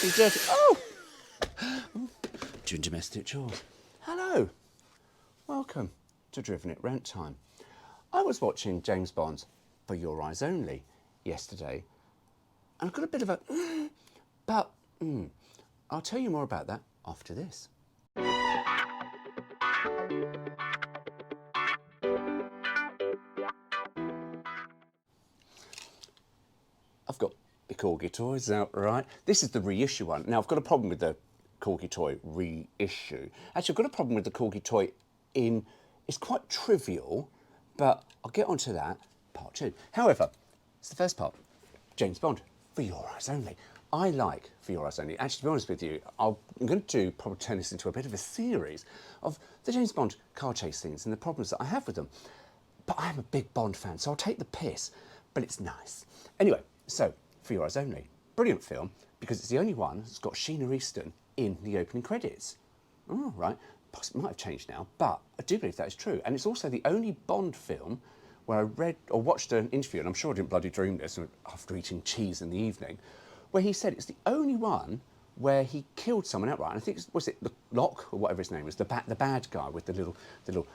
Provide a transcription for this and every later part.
filthy, dirty. Oh! Doing domestic chores. Hello. Welcome to Driven It Rent Time. I was watching James Bond For Your Eyes Only yesterday, and I've got a bit of a but I'll tell you more about that after this. I've got the Corgi toys out, right? This is the reissue one. Now, I've got a problem with the Corgi toy reissue. Actually, I've got a problem with the Corgi toy in... It's quite trivial, but I'll get onto that part two. However, it's the first part. James Bond, For Your Eyes Only. I like For Your Eyes Only. Actually, to be honest with you, I'm going to probably turn this into a bit of a series of the James Bond car chase scenes and the problems that I have with them. But I'm a big Bond fan, so I'll take the piss, but it's nice. Anyway, so, For Your Eyes Only. Brilliant film, because it's the only one that's got Sheena Easton in the opening credits. Oh, right. It might have changed now, but I do believe that is true. And it's also the only Bond film where I read or watched an interview, and I'm sure I didn't bloody dream this after eating cheese in the evening, where he said it's the only one where he killed someone outright. And I think, was it the Lock, or whatever his name was, the bad guy with the little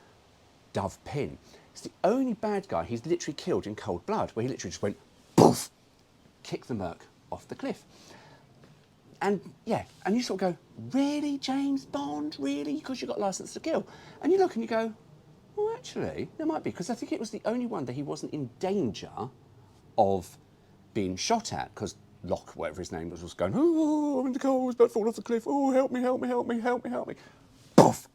dove pin. It's the only bad guy he's literally killed in cold blood, where he literally just went, poof, kicked the merc off the cliff. And yeah, and you sort of go, really, James Bond? Really? Because you got licence to kill? And you look and you go, well, actually, there might be, because I think it was the only one that he wasn't in danger of being shot at, because Locke, whatever his name was going, oh, I'm in the car, I was about to fall off the cliff, oh, help me, help me, help me, help me, help me. Poof!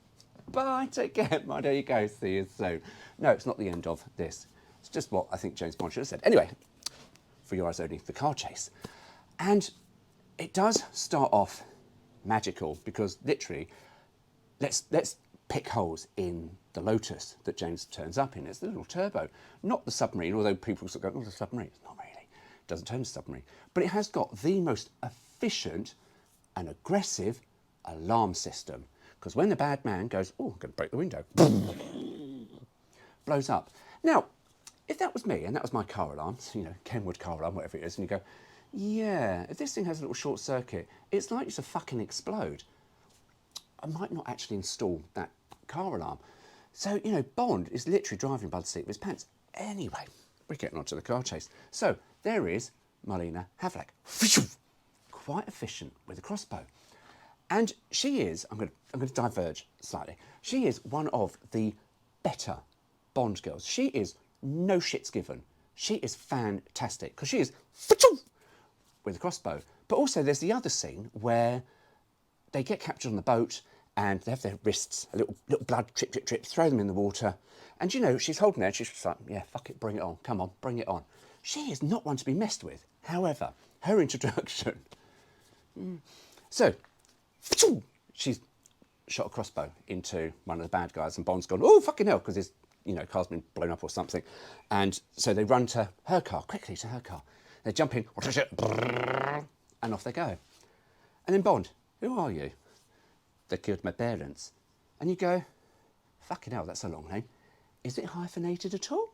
Bye, take care, mate, there you go, see you soon. No, it's not the end of this. It's just what I think James Bond should have said. Anyway, For Your Eyes Only, the car chase. And it does start off magical, because literally, let's pick holes in the Lotus that James turns up in. It's the little turbo, not the submarine, although people sort of go, oh, the submarine. It's not really. It doesn't turn the submarine. But it has got the most efficient and aggressive alarm system. Because when the bad man goes, oh, I'm going to break the window, blows up. Now, if that was me and that was my car alarm, you know, Kenwood car alarm, whatever it is, and you go, yeah, if this thing has a little short circuit, it's likely to fucking explode. I might not actually install that car alarm. So, you know, Bond is literally driving by the seat of his pants. Anyway, we're getting onto the car chase. So, there is Marina Havlock. Quite efficient with a crossbow. And she is, I'm going to diverge slightly, she is one of the better Bond girls. She is no shits given. She is fantastic, because she is with a crossbow. But also there's the other scene where they get captured on the boat and they have their wrists, a little blood trip, trip, trip, throw them in the water. And you know, she's holding there and she's just like, yeah, fuck it, bring it on. Come on, bring it on. She is not one to be messed with. However, her introduction. So, she's shot a crossbow into one of the bad guys and Bond's gone, oh, fucking hell, because his, you know, car's been blown up or something. And so they run to her car, quickly to her car. They jump in, and off they go. And then Bond, who are you? They killed my parents. And you go, fucking hell, that's a long name. Is it hyphenated at all?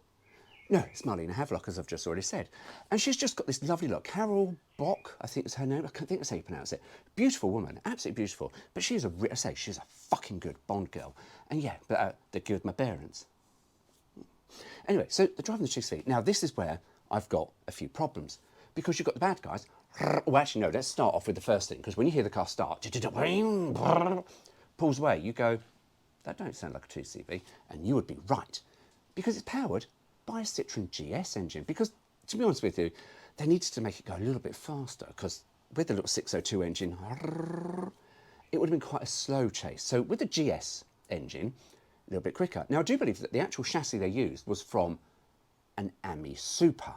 No, it's Marina Havlock, as I've just already said. And she's just got this lovely look. Carol Bock, I think is her name. I think that's how you pronounce it. Beautiful woman, absolutely beautiful. But she's she's a fucking good Bond girl. And yeah, but they killed my parents. Anyway, so they're driving the chicks' feet. Now, this is where I've got a few problems, because you've got the bad guys. Well, actually, no, let's start off with the first thing, because when you hear the car start, pulls away, you go, that don't sound like a 2CV, and you would be right, because it's powered by a Citroen GS engine. Because, to be honest with you, they needed to make it go a little bit faster, because with the little 602 engine, it would have been quite a slow chase. So with the GS engine, a little bit quicker. Now, I do believe that the actual chassis they used was from an Ami Super.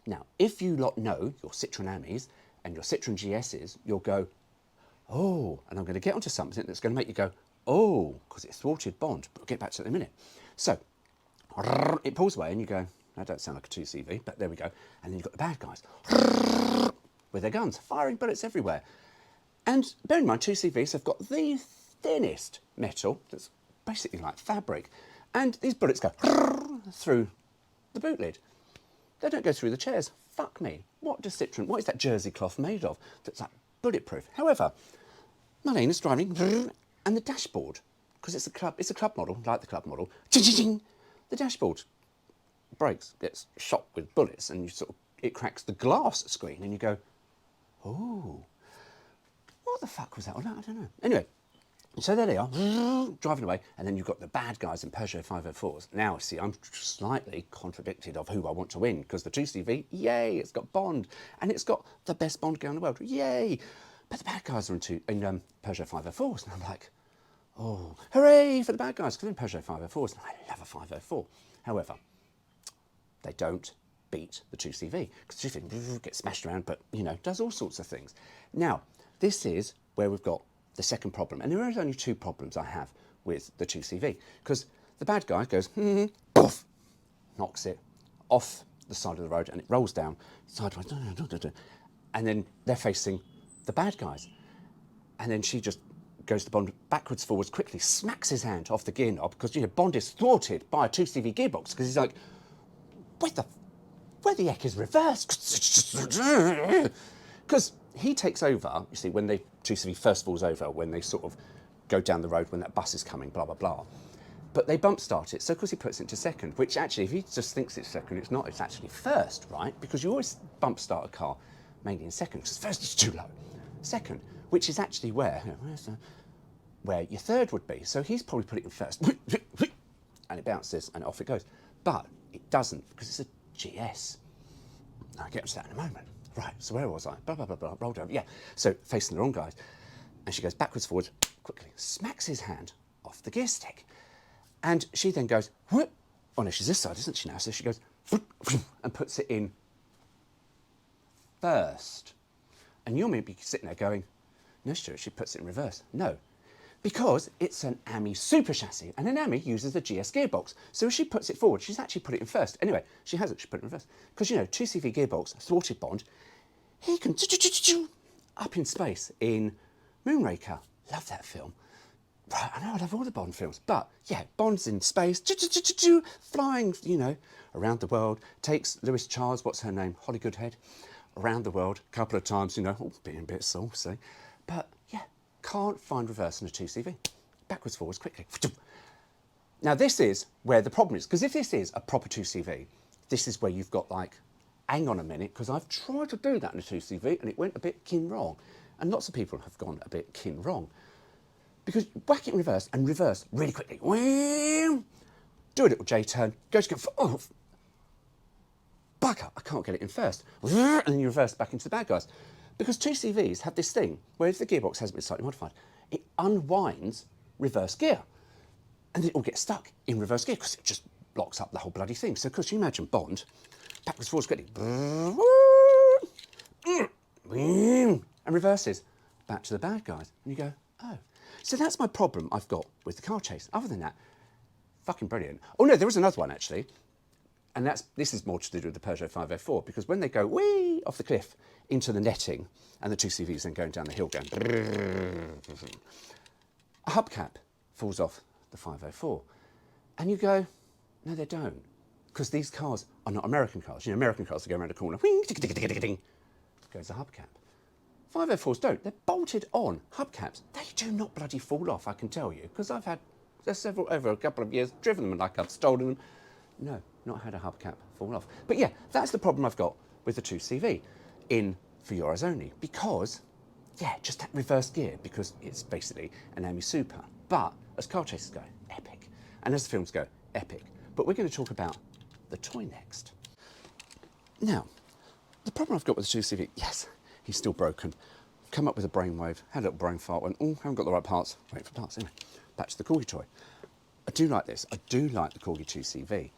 Now, if you lot know your Citroen Amis and your Citroen GSs, you'll go, oh, and I'm going to get onto something that's going to make you go, oh, because it thwarted Bond, but we'll get back to it in a minute. So, it pulls away and you go, that don't sound like a 2CV, but there we go. And then you've got the bad guys with their guns, firing bullets everywhere. And bear in mind, 2CVs have got the thinnest metal that's basically like fabric. And these bullets go through the boot lid. They don't go through the chairs. Fuck me. What does Citroen, what is that jersey cloth made of that's like bulletproof. However, Marlena's driving and the dashboard, because it's a club model, like the club model, the dashboard breaks, gets shot with bullets, and it cracks the glass screen, and you go, oh, what the fuck was that? I don't know. Anyway, so there they are, driving away, and then you've got the bad guys in Peugeot 504s. Now, see, I'm slightly contradicted of who I want to win, because the 2CV, yay, it's got Bond, and it's got the best Bond girl in the world, yay. But the bad guys are in Peugeot 504s, and I'm like, oh, hooray for the bad guys, because they're in Peugeot 504s, and I love a 504. However, they don't beat the 2CV, because the 2CV gets smashed around, but, you know, does all sorts of things. Now, this is where we've got the second problem, and there are only two problems I have with the 2CV, because the bad guy goes, poof, knocks it off the side of the road, and it rolls down sideways, and then they're facing the bad guys, and then she just goes to Bond backwards, forwards, quickly smacks his hand off the gear knob, because, you know, Bond is thwarted by a 2CV gearbox, because he's like, where the heck is reverse? Because he takes over, you see, when the 2CV first falls over, when they sort of go down the road, when that bus is coming, blah, blah, blah. But they bump start it, so of course he puts it into second, which actually, if he just thinks it's second, it's not, it's actually first, right? Because you always bump start a car mainly in second, because first is too low. Second, which is actually where your third would be. So he's probably put it in first, and it bounces, and off it goes. But it doesn't, because it's a GS. I'll get to that in a moment. Right, so where was I? Blah, blah, blah, blah, rolled over. Yeah, so facing the wrong guys. And she goes backwards, forwards, quickly, smacks his hand off the gear stick. And she then goes, whoop. Oh no, she's this side, isn't she now? So she goes, and puts it in first. And you're maybe sitting there going, no, Stuart, she puts it in reverse. No, because it's an AMI super chassis, and an AMI uses the GS gearbox. So if she puts it forward, she's actually put it in first. Anyway, she hasn't, she put it in reverse. Because, you know, 2CV gearbox, thwarted Bond, he can up in space in Moonraker. Love that film. Right, I know, I love all the Bond films, but yeah, Bond's in space, flying, you know, around the world, takes Lewis Charles, what's her name, Holly Goodhead, around the world a couple of times, you know, being a bit saucy, but yeah, can't find reverse in a 2CV. Backwards, forwards, quickly. Now this is where the problem is, because if this is a proper 2CV, this is where you've got like, hang on a minute, because I've tried to do that in a 2CV and it went a bit kin wrong. And lots of people have gone a bit kin wrong. Because whack it in reverse and reverse really quickly. Do a little J-turn, go to go, oh, bugger, I can't get it in first. And then you reverse back into the bad guys. Because 2CVs have this thing, where if the gearbox hasn't been slightly modified, it unwinds reverse gear. And it all gets stuck in reverse gear, because it just locks up the whole bloody thing. So of course you imagine Bond, backwards, forwards, quickly, and reverses back to the bad guys. And you go, oh. So that's my problem I've got with the car chase. Other than that, fucking brilliant. Oh no, there was another one actually. And this is more to do with the Peugeot 504, because when they go whee off the cliff into the netting, and the 2CVs then going down the hill going, a hubcap falls off the 504. And you go, no, they don't. Because these cars are not American cars. You know, American cars, they go around a corner, wing, goes the hubcap. 504s don't. They're bolted on hubcaps. They do not bloody fall off, I can tell you, because I've had several, over a couple of years, driven them like I've stolen them. No, not had a hubcap fall off. But yeah, that's the problem I've got with the 2CV in for Euros only, because, yeah, just that reverse gear, because it's basically an AMI Super. But as car chases go, epic. And as the films go, epic. But we're going to talk about the toy next. Now, the problem I've got with the 2CV, yes, he's still broken. Come up with a brainwave, had a little brain fart, went, oh, haven't got the right parts. Wait for parts, anyway. Back to the Corgi toy. I do like this. I do like the Corgi 2CV.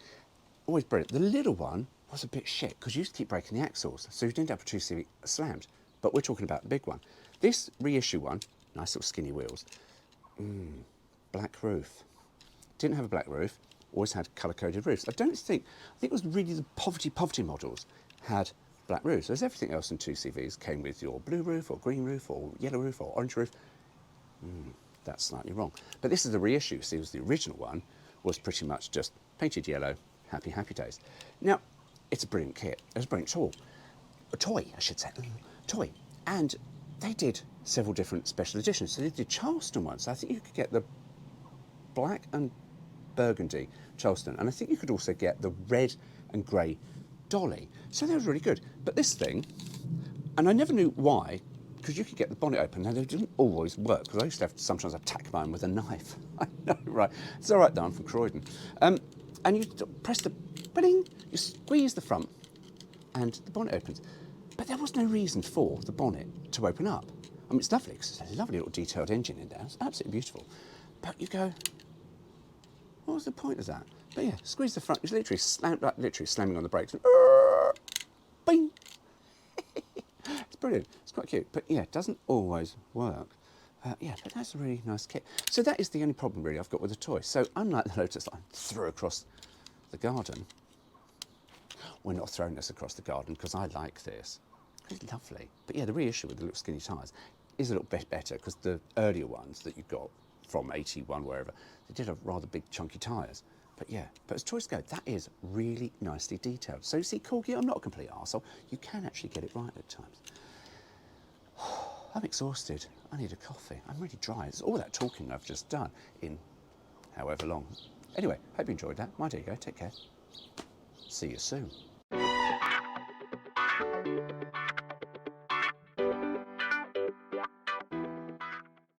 Always brilliant. The little one was a bit shit, because you used to keep breaking the axles, so you didn't have a 2CV slammed. But we're talking about the big one. This reissue one, nice little skinny wheels. Black roof. Didn't have a black roof, always had colour-coded roofs. I think it was really the poverty models had black roofs. Whereas everything else in 2CVs came with your blue roof or green roof or yellow roof or orange roof. That's slightly wrong. But this is the reissue. See, it was the original one was pretty much just painted yellow, happy, happy days. Now, it's a brilliant kit. It's a brilliant toy. A toy, I should say. Toy. And they did several different special editions. So they did Charleston ones. So I think you could get the black and burgundy Charleston, and I think you could also get the red and grey Dolly. So they were really good. But this thing, and I never knew why, because you could get the bonnet open. Now, they didn't always work, because I used to have to sometimes attack mine with a knife. I know, right? It's all right, though, I'm from Croydon. And you press the bling, you squeeze the front, and the bonnet opens. But there was no reason for the bonnet to open up. I mean, it's lovely, because it's a lovely little detailed engine in there. It's absolutely beautiful. But you go, what was the point of that? But yeah, squeeze the front, it's literally, slamming on the brakes. And, bing! It's brilliant. It's quite cute. But yeah, it doesn't always work. Yeah, but that's a really nice kit. So that is the only problem, really, I've got with the toy. So unlike the Lotus that I threw across the garden, we're not throwing this across the garden because I like this. It's lovely. But yeah, the reissue with the little skinny tyres is a little bit better because the earlier ones that you got from 81, wherever, they did have rather big chunky tyres. But yeah, but as toys go, that is really nicely detailed. So you see, Corgi, I'm not a complete arsehole. You can actually get it right at times. I'm exhausted. I need a coffee. I'm really dry. It's all that talking I've just done in however long. Anyway, hope you enjoyed that. My dear, go. Take care. See you soon.